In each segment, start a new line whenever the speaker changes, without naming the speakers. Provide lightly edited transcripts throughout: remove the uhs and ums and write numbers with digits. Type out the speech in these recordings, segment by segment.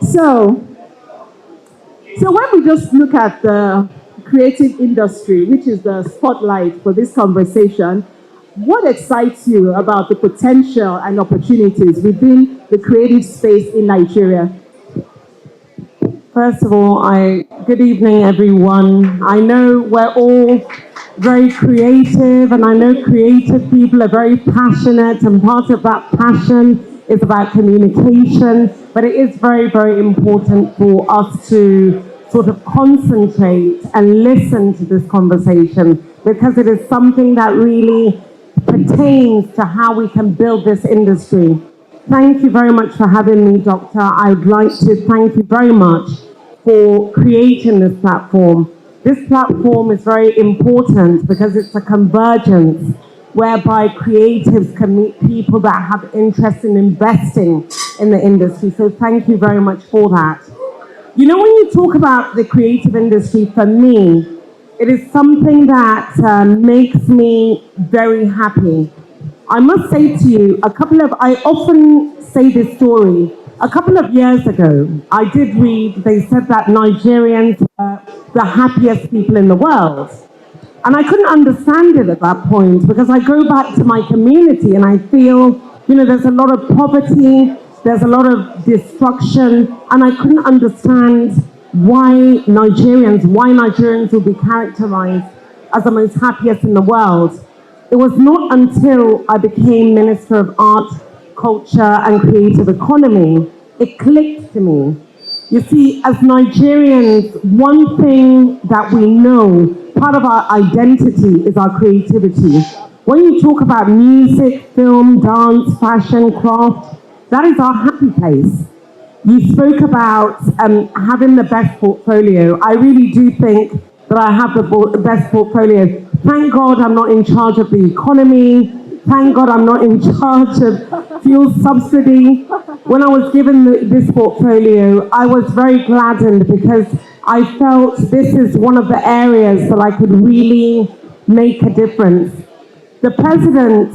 So, so when we just look at the creative industry, which is the spotlight for this conversation, what excites you about the potential and opportunities within the creative space in Nigeria?
First of all, good evening, everyone. I know we're all very creative, and I know creative people are very passionate, and part of that passion is about communication, but it is very, very important for us to sort of concentrate and listen to this conversation, because it is something that really pertains to how we can build this industry. Thank you very much for having me, Doctor. I'd like to thank you very much for creating this platform. This platform is very important because it's a convergence whereby creatives can meet people that have interest in investing in the industry. So thank you very much for that. You know, when you talk about the creative industry, for me, it is something that makes me very happy. I must say to you, I often say this story. A couple of years ago, I did read, they said that Nigerians were the happiest people in the world. And I couldn't understand it at that point, because I go back to my community and I feel, you know, there's a lot of poverty, there's a lot of destruction, and I couldn't understand why Nigerians will be characterized as the most happiest in the world. It was not until I became Minister of Art, Culture and Creative Economy, it clicked to me. You see, as Nigerians, one thing that we know, part of our identity is our creativity. When you talk about music, film, dance, fashion, craft, that is our happy place. You spoke about having the best portfolio. I really do think that I have the best portfolio. Thank God I'm not in charge of the economy. Thank God I'm not in charge of fuel subsidy. When I was given this portfolio, I was very gladdened, because I felt this is one of the areas that I could really make a difference. The President,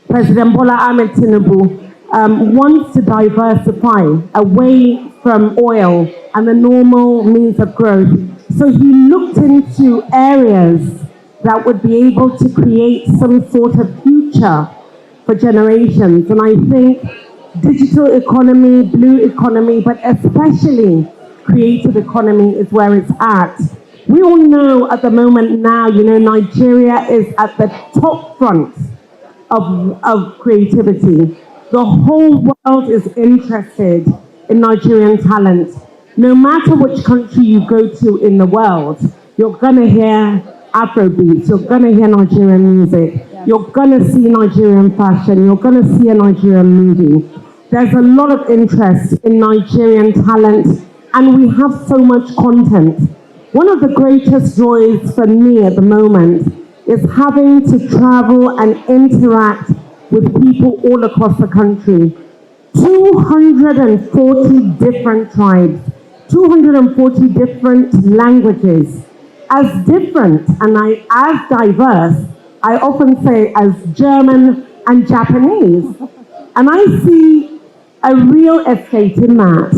President Bola Ahmed Tinubu, wants to diversify away from oil and the normal means of growth. So he looked into areas that would be able to create some sort of future for generations. And I think digital economy, blue economy, but especially creative economy is where it's at. We all know at the moment now, you know, Nigeria is at the top front of creativity. The whole world is interested in Nigerian talent. No matter which country you go to in the world, you're gonna hear Afrobeats, you're gonna hear Nigerian music, you're gonna see Nigerian fashion, you're gonna see a Nigerian movie. There's a lot of interest in Nigerian talent, and we have so much content. One of the greatest joys for me at the moment is having to travel and interact with people all across the country. 240 different tribes, 240 different languages, as different and as diverse, I often say, as German and Japanese. And I see a real estate in that.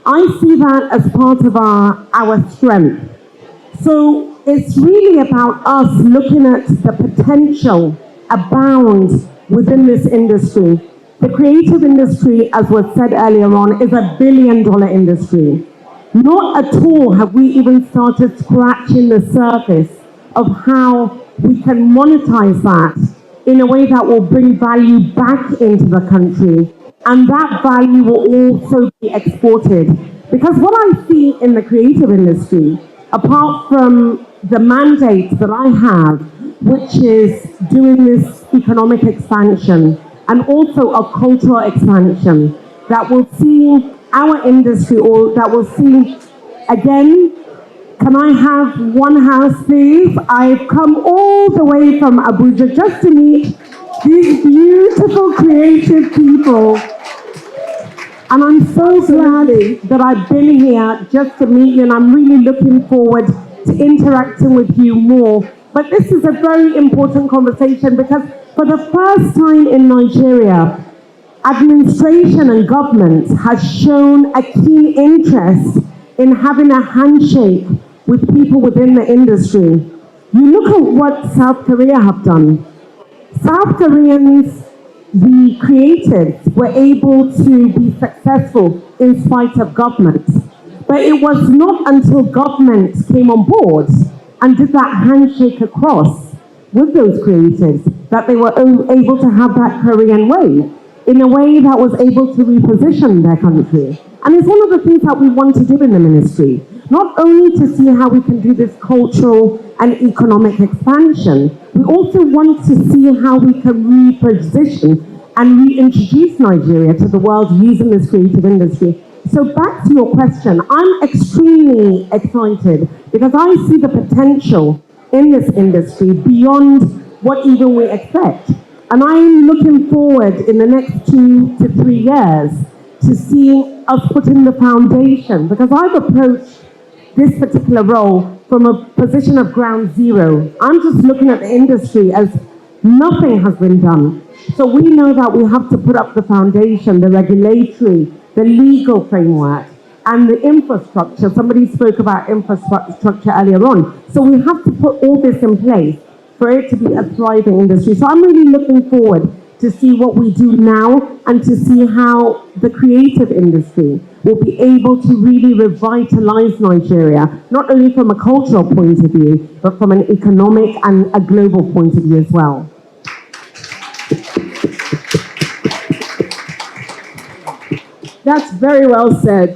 I see that as part of our strength. So it's really about us looking at the potential abound within this industry. The creative industry, as was said earlier on, is $1 billion industry. Not at all have we even started scratching the surface of how we can monetize that in a way that will bring value back into the country. And that value will also be exported. Because what I see in the creative industry, apart from the mandate that I have, which is doing this economic expansion and also a cultural expansion that will see our industry, or that will see, again, can I have one house, please? I've come all the way from Abuja just to meet these beautiful creative people. And I'm so glad that I've been here just to meet you, and I'm really looking forward to interacting with you more. But this is a very important conversation, because for the first time in Nigeria, administration and government has shown a keen interest in having a handshake with people within the industry. You look at what South Korea have done. South Koreans, the creatives, were able to be successful in spite of government. But it was not until government came on board and did that handshake across with those creatives that they were able to have that Korean way, in a way that was able to reposition their country. And it's one of the things that we want to do in the ministry, not only to see how we can do this cultural and economic expansion, we also want to see how we can reposition and reintroduce Nigeria to the world using this creative industry. So back to your question, I'm extremely excited because I see the potential in this industry beyond what even we expect. And I'm looking forward in the next 2 to 3 years to seeing us put in the foundation, because I've approached this particular role from a position of ground zero. I'm just looking at the industry as nothing has been done. So we know that we have to put up the foundation, the regulatory, the legal framework, and the infrastructure. Somebody spoke about infrastructure earlier on. So we have to put all this in place for it to be a thriving industry. So I'm really looking forward to see what we do now and to see how the creative industry will be able to really revitalize Nigeria, not only from a cultural point of view, but from an economic and a global point of view as well.
That's very well said,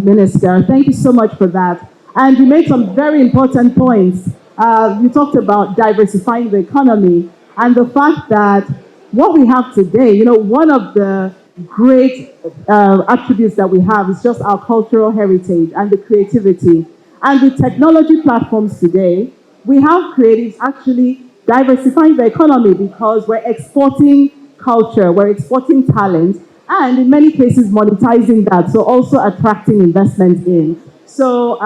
Minister. Thank you so much for that. And you made some very important points. You talked about diversifying the economy and the fact that what we have today, one of the great attributes that we have is just our cultural heritage and the creativity. And with technology platforms today, we have creatives actually diversifying the economy because we're exporting culture, we're exporting talent, and in many cases monetizing that, so also attracting investment in. So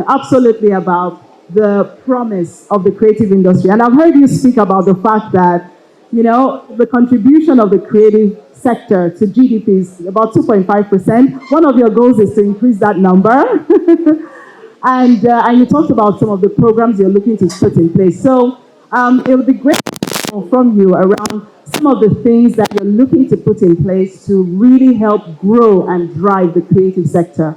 absolutely about the promise of the creative industry. And I've heard you speak about the fact that, the contribution of the creative sector to GDP is about 2.5%. One of your goals is to increase that number. And you talked about some of the programs you're looking to put in place. So it would be great to know from you around some of the things that you're looking to put in place to really help grow and drive the creative sector.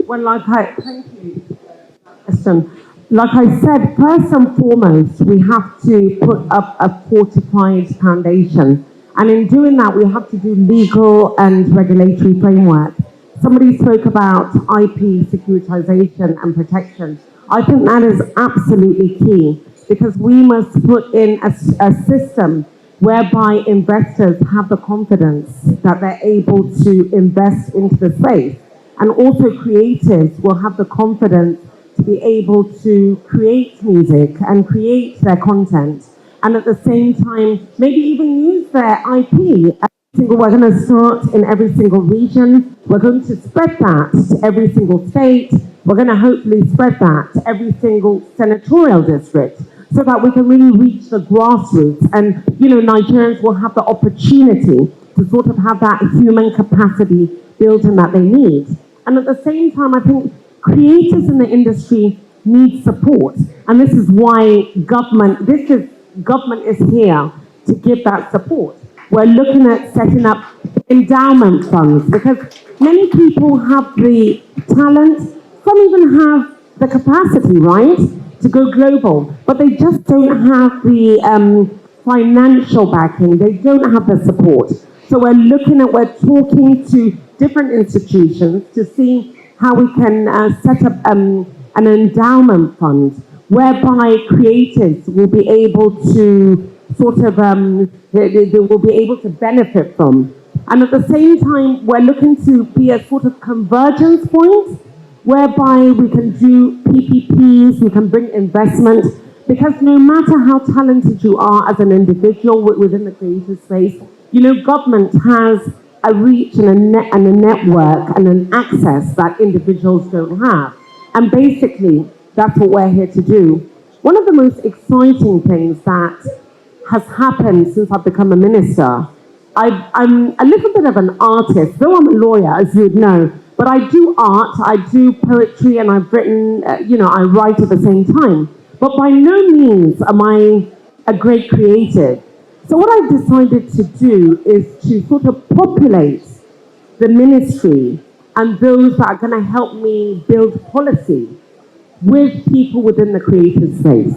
Well, thank you for that question. Like I said, first and foremost, we have to put up a fortified foundation. And in doing that, we have to do legal and regulatory framework. Somebody spoke about IP securitization and protection. I think that is absolutely key because we must put in a system whereby investors have the confidence that they're able to invest into the space. And also creatives will have the confidence to be able to create music and create their content. And at the same time, maybe even use their IP. We're going to start in every single region. We're going to spread that to every single state. We're going to hopefully spread that to every single senatorial district so that we can really reach the grassroots. And, Nigerians will have the opportunity to sort of have that human capacity building that they need. And at the same time, I think creators in the industry need support. And this is why government is here to give that support. We're looking at setting up endowment funds because many people have the talent, some even have the capacity, right, to go global, but they just don't have the financial backing, they don't have the support. So we're talking to different institutions to see how we can set up an endowment fund whereby creators will be able to sort of, they will be able to benefit from. And at the same time, we're looking to be a sort of convergence point whereby we can do PPPs, we can bring investment, because no matter how talented you are as an individual within the creative space, government has a reach and a network and an access that individuals don't have. And basically, that's what we're here to do. One of the most exciting things that has happened since I've become a minister I'm a little bit of an artist, though I'm a lawyer, as you'd know. But I do art, I do poetry, and I've written, I write at the same time. But by no means am I a great creative. So what I've decided to do is to sort of populate the ministry and those that are going to help me build policy with people within the creative space.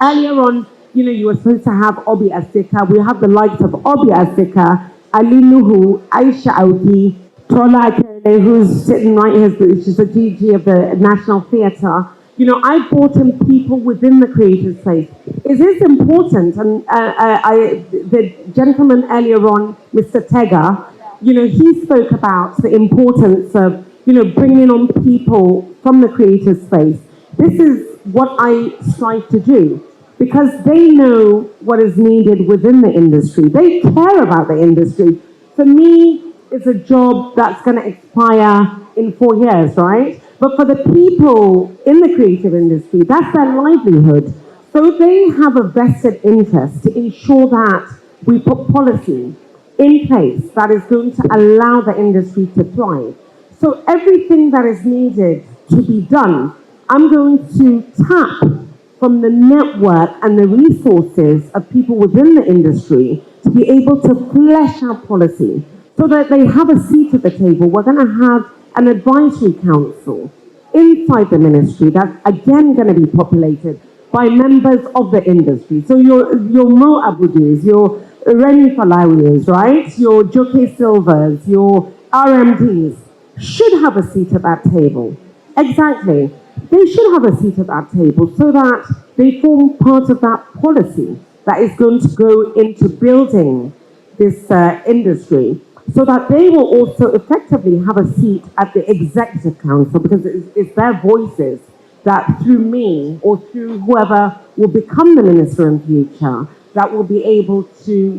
Earlier on, you were supposed to have Obi Asika. We have the likes of Obi Asika, Ali Nuhu, Aisha Auki, Tola Akere, who's sitting right here. She's the DG of the National Theatre. I brought in people within the creative space. It is important, and the gentleman earlier on, Mr. Tega, he spoke about the importance of, bringing on people from the creative space. This is what I strive to do because they know what is needed within the industry. They care about the industry. For me, it's a job that's going to expire in 4 years, right? But for the people in the creative industry, that's their livelihood. So they have a vested interest to ensure that we put policy in place that is going to allow the industry to thrive. So everything that is needed to be done, I'm going to tap from the network and the resources of people within the industry to be able to flesh out policy so that they have a seat at the table. We're going to have an advisory council inside the ministry that's again going to be populated by members of the industry. So your Mo Abudus, your Reni Falawiyas, right? Your Joke Silvers, your RMDs should have a seat at that table. Exactly. They should have a seat at that table so that they form part of that policy that is going to go into building this industry, so that they will also effectively have a seat at the executive council, because it's their voices that through me or through whoever will become the minister in future that will be able to,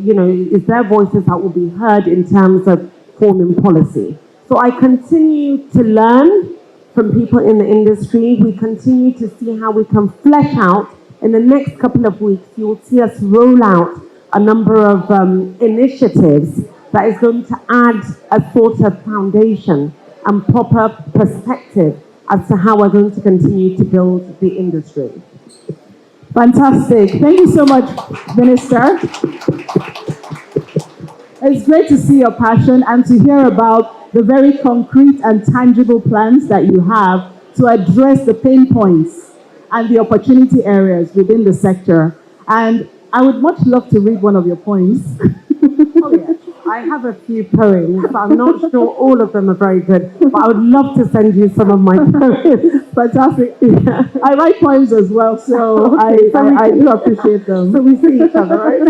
it's their voices that will be heard in terms of forming policy. So I continue to learn from people in the industry. We continue to see how we can flesh out. In the next couple of weeks, you will see us roll out a number of initiatives that is going to add a sort of foundation and proper perspective as to how we're going to continue to build the industry.
Fantastic. Thank you so much, Minister. It's great to see your passion and to hear about the very concrete and tangible plans that you have to address the pain points and the opportunity areas within the sector. And I would much love to read one of your poems.
Oh, yeah. I have a few poems, but I'm not sure all of them are very good. But I would love to send you some of my poems.
Fantastic. Yeah. I write poems as well, so I do appreciate them.
So we see each other, right?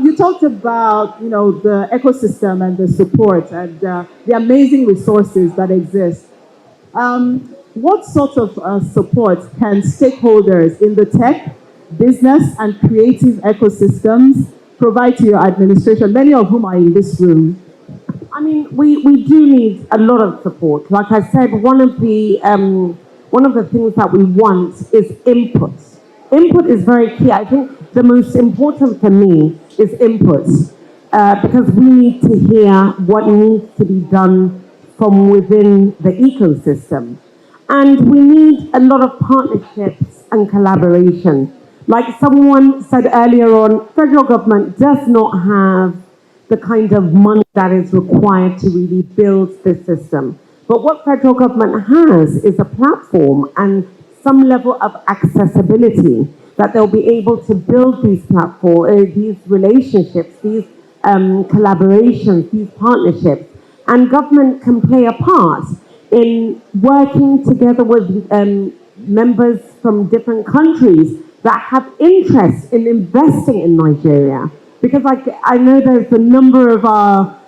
You talked about, the ecosystem and the support and the amazing resources that exist. What sort of support can stakeholders in the tech, business, and creative ecosystems provide to your administration, many of whom are in this room?
I mean, we do need a lot of support. Like I said, one of the things that we want is input. Input is very key. I think the most important for me is input, because we need to hear what needs to be done from within the ecosystem. And we need a lot of partnerships and collaboration. Like someone said earlier on, federal government does not have the kind of money that is required to really build this system. But what federal government has is a platform and some level of accessibility that they'll be able to build these platforms, these relationships, these collaborations, these partnerships. And government can play a part in working together with members from different countries that have interest in investing in Nigeria. Because I know there's a number of our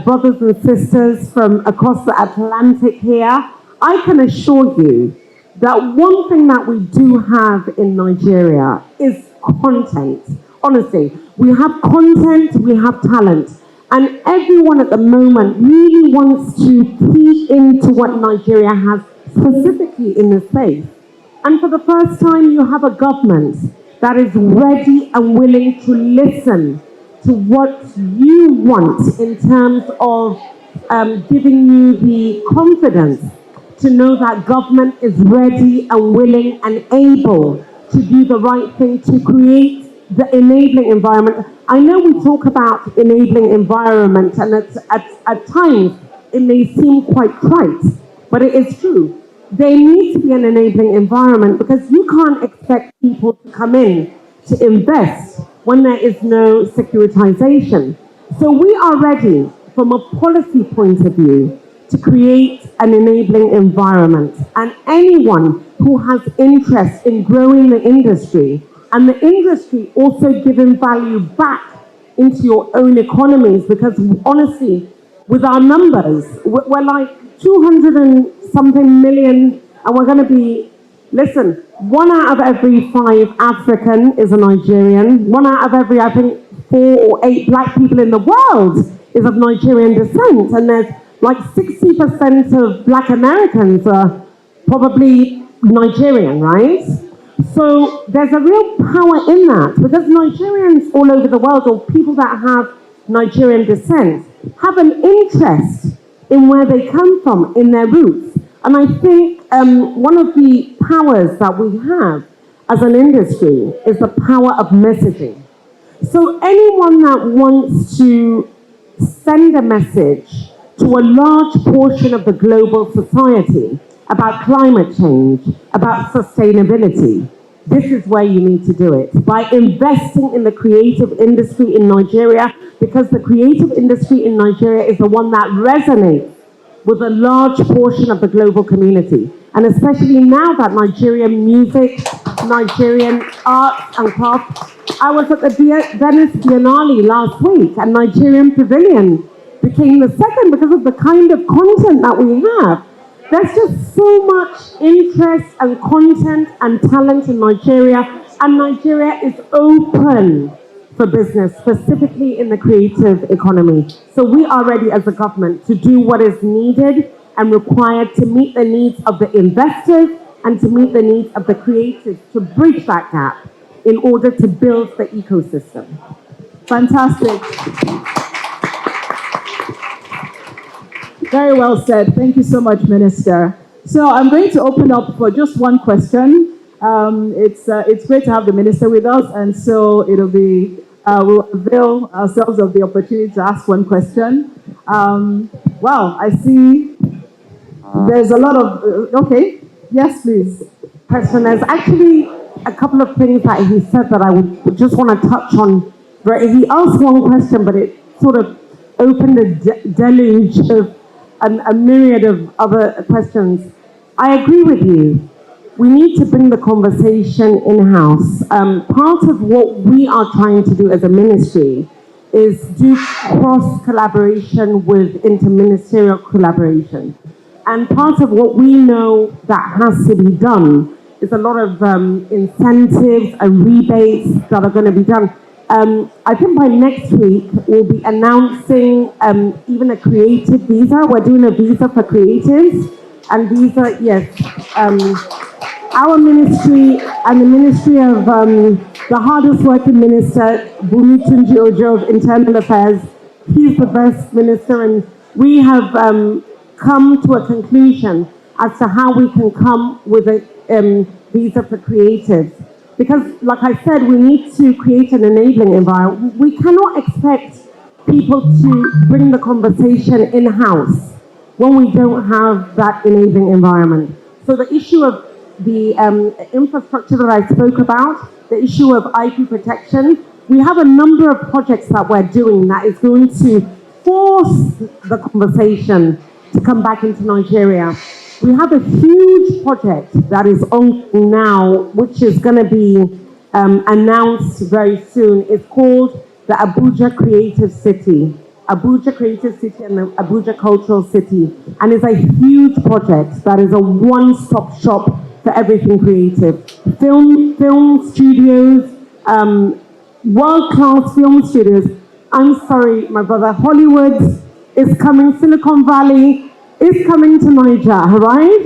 brothers and sisters from across the Atlantic here. I can assure you that one thing that we do have in Nigeria is content. Honestly, we have content, we have talent. And everyone at the moment really wants to key into what Nigeria has specifically in this space. And for the first time, you have a government that is ready and willing to listen to what you want in terms of giving you the confidence to know that government is ready and willing and able to do the right thing to create the enabling environment. I know we talk about enabling environment, and at times it may seem quite trite, but it is true. There needs to be an enabling environment because you can't expect people to come in to invest when there is no securitization. So we are ready from a policy point of view to create an enabling environment. And anyone who has interest in growing the industry and the industry also giving value back into your own economies, because honestly, with our numbers, we're like 200 and something million, and we're going to be, listen, 1 out of every 5 African is a Nigerian. 1 out of every, I think, 4 or 8 black people in the world is of Nigerian descent. And there's like 60% of black Americans are probably Nigerian, right? So there's a real power in that because Nigerians all over the world, or people that have Nigerian descent, have an interest in where they come from, in their roots. And I think one of the powers that we have as an industry is the power of messaging. So anyone that wants to send a message to a large portion of the global society about climate change, about sustainability, this is where you need to do it. By investing in the creative industry in Nigeria, because the creative industry in Nigeria is the one that resonates with a large portion of the global community. And especially now that Nigerian music, Nigerian arts and crafts. I was at the Venice Biennale last week, and Nigerian Pavilion became the second because of the kind of content that we have. There's just so much interest and content and talent in Nigeria, and Nigeria is open for business, specifically in the creative economy. So we are ready as a government to do what is needed and required to meet the needs of the investors and to meet the needs of the creatives, to bridge that gap in order to build the ecosystem.
Fantastic. Very well said. Thank you so much, Minister. So I'm going to open up for just one question. It's great to have the Minister with us, and so we'll avail ourselves of the opportunity to ask one question. Wow, I see there's a lot of, okay, yes, please.
Question. There's actually a couple of things that he said that I would just want to touch on. He asked one question, but it sort of opened a deluge of a myriad of other questions. I agree with you. We need to bring the conversation in-house. Part of what we are trying to do as a ministry is do cross-collaboration with interministerial collaboration. And part of what we know that has to be done is a lot of incentives and rebates that are going to be done. I think by next week, we'll be announcing even a creative visa. We're doing a visa for creatives. And visa, yes. Our ministry and the ministry of the hardest working minister, Bumi Tunji Ojo of Internal Affairs, he's the best minister, and we have come to a conclusion as to how we can come with a visa for creatives. Because, like I said, we need to create an enabling environment. We cannot expect people to bring the conversation in-house when we don't have that enabling environment. So the issue of the infrastructure that I spoke about, the issue of IP protection, we have a number of projects that we're doing that is going to force the conversation to come back into Nigeria. We have a huge project that is on now, which is going to be announced very soon. It's called the Abuja Creative City. Abuja Creative City and the Abuja Cultural City. And it's a huge project that is a one-stop shop for everything creative. Film studios, world-class film studios. I'm sorry, my brother, Hollywood is coming, Silicon Valley is coming to Niger, right?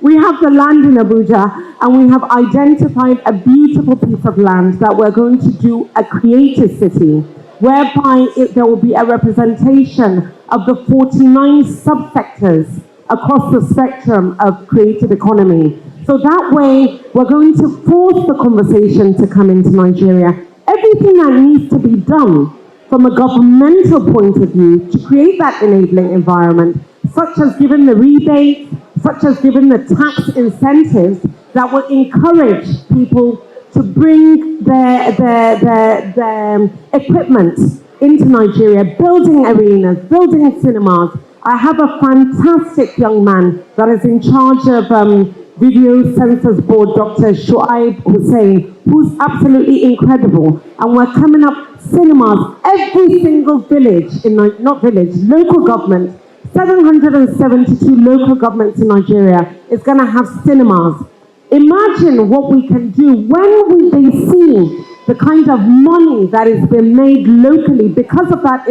We have the land in Abuja, and we have identified a beautiful piece of land that we're going to do a creative city. whereby there will be a representation of the 49 subsectors across the spectrum of creative economy. So that way, we're going to force the conversation to come into Nigeria. Everything that needs to be done from a governmental point of view to create that enabling environment, such as giving the rebates, such as giving the tax incentives that will encourage people to bring their equipment into Nigeria, building arenas, building cinemas. I have a fantastic young man that is in charge of Video Census Board, Dr. Shuaib Hussein, who's absolutely incredible. And we're coming up cinemas, every single village, local government, 772 local governments in Nigeria is going to have cinemas. Imagine what we can do when they see the kind of money that is being made locally because of that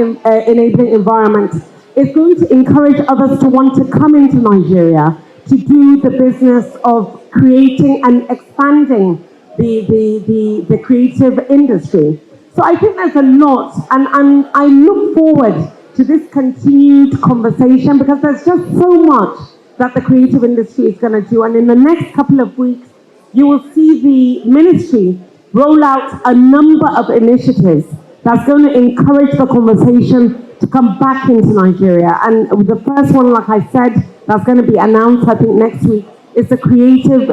enabling environment. It's going to encourage others to want to come into Nigeria to do the business of creating and expanding the creative industry. So I think there's a lot, and I look forward to this continued conversation because there's just so much that the creative industry is going to do. And in the next couple of weeks, you will see the ministry roll out a number of initiatives that's going to encourage the conversation to come back into Nigeria. And the first one, like I said, that's going to be announced, I think, next week, is the creative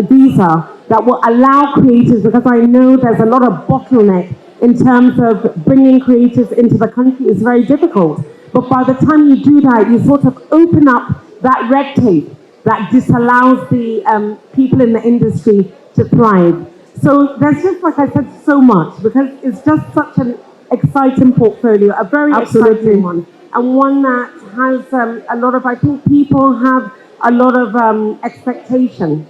visa that will allow creators, because I know there's a lot of bottleneck in terms of bringing creators into the country is very difficult. But by the time you do that, you sort of open up that red tape that disallows the people in the industry to thrive. So there's just, like I said, so much, because it's just such an exciting portfolio, a very exciting one, and one that has a lot of, I think people have a lot of expectation.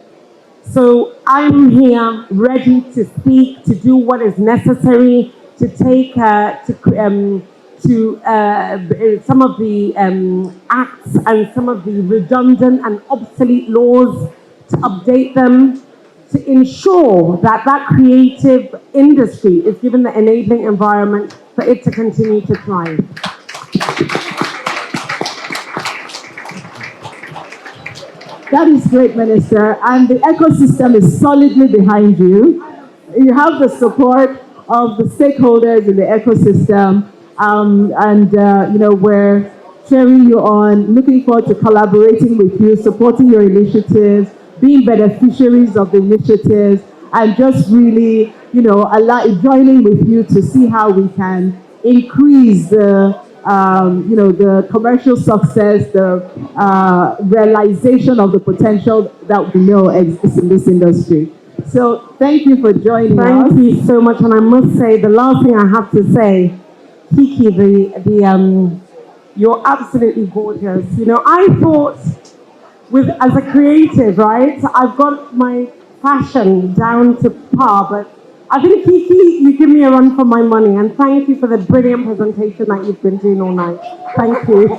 So I'm here ready to speak, to do what is necessary, to take some of the acts and some of the redundant and obsolete laws, to update them, to ensure that that creative industry is given the enabling environment for it to continue to thrive.
That is great, Minister. And the ecosystem is solidly behind you. You have the support of the stakeholders in the ecosystem. We're cheering you on, looking forward to collaborating with you, supporting your initiatives, being beneficiaries of the initiatives, and just really, joining with you to see how we can increase the commercial success, the realization of the potential that we know exists in this industry. So thank you for joining us.
Thank you so much. And I must say, the last thing I have to say, Kiki, you're absolutely gorgeous. I thought, as a creative, right, I've got my fashion down to par, but I think, Kiki, you give me a run for my money, and thank you for the brilliant presentation that you've been doing all night. Thank you.